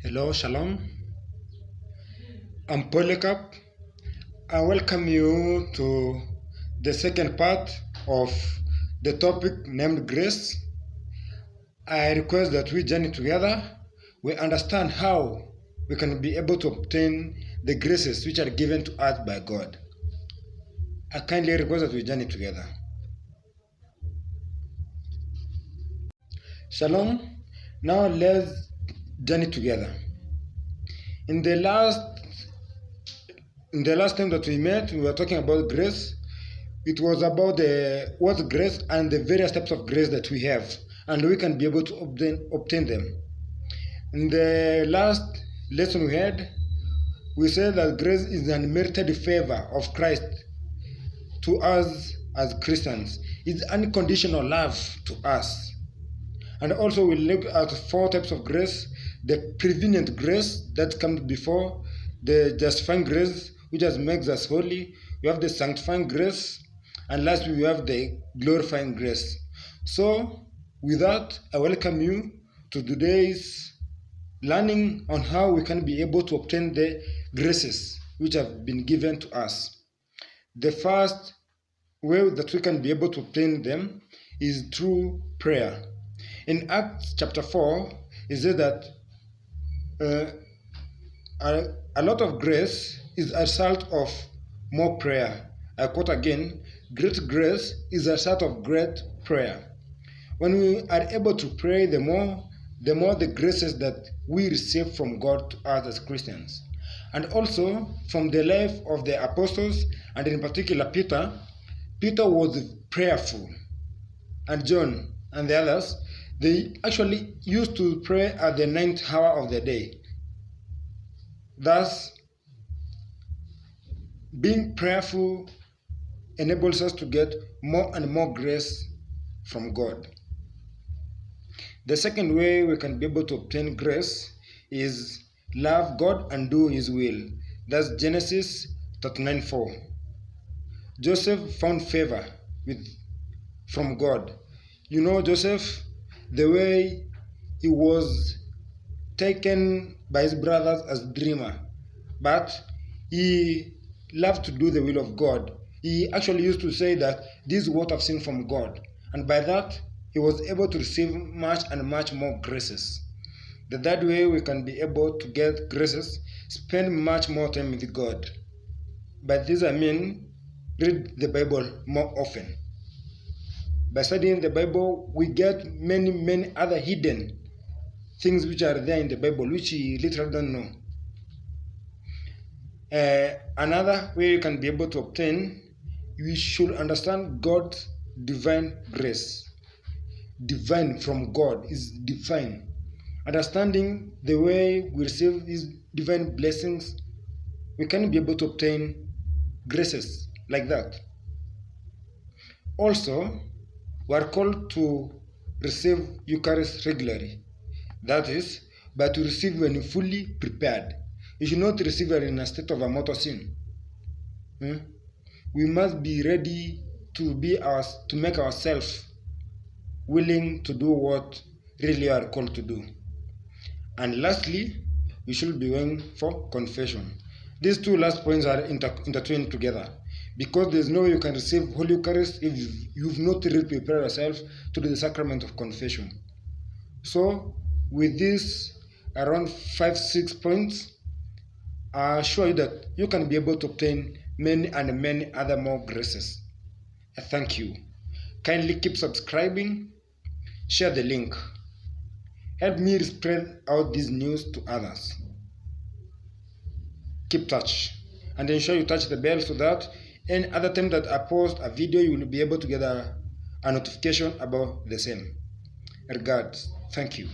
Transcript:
Hello, Shalom. I'm Polycarp. I welcome you to the second part of the topic named Grace. I request that we journey together. We understand how we can be able to obtain the graces which are given to us by God. I kindly request that we journey together. Shalom. Now let's journey together. In the last time that we met, we were talking about grace. It was about what's grace and the various types of grace that we have, and we can be able to obtain them. In the last lesson we had, we said that grace is an unmerited favor of Christ to us as Christians. It's unconditional love to us. And also we look at 4 types of grace: the prevenient grace that comes before, the justifying grace, which just makes us holy. We have the sanctifying grace, and lastly we have the glorifying grace. So with that, I welcome you to today's learning on how we can be able to obtain the graces which have been given to us. The first way that we can be able to obtain them is through prayer. In Acts chapter 4, it says that a lot of grace is a result of more prayer. I quote again, great grace is a result of great prayer. When we are able to pray, the more the graces that we receive from God to us as Christians. And also from the life of the apostles, and in particular Peter. Peter was prayerful, and John and the others, they actually used to pray at the 9th hour of the day. Thus, being prayerful enables us to get more and more grace from God. The second way we can be able to obtain grace is love God and do His will. That's Genesis 39:4. Joseph found favor from God. You know Joseph, the way he was taken by his brothers as a dreamer, but he loved to do the will of God. He actually used to say that this is what I've seen from God, and by that he was able to receive much and much more graces. That way we can be able to get graces, spend much more time with God. By this I mean read the Bible more often. By studying the Bible, we get many other hidden things which are there in the Bible, which you literally don't know. Another way you can be able to obtain, you should understand God's divine grace. Divine from God is divine. Understanding the way we receive His divine blessings, we can be able to obtain graces like that. Also, we are called to receive Eucharist regularly. That is, but to receive when fully prepared. You should not receive it in a state of a mortal sin. We must be ready to make ourselves willing to do what really are called to do. And lastly, we should be going for confession. These 2 last points are intertwined together, because there's no way you can receive Holy Eucharist if you've not really prepared yourself to do the sacrament of confession. So, with this around 5-6 points, I assure you that you can be able to obtain many other more graces. I thank you. Kindly keep subscribing, share the link. Help me spread out this news to others. Keep touch, and ensure you touch the bell so that any other time that I post a video, you will be able to get a notification about the same. Regards. Thank you.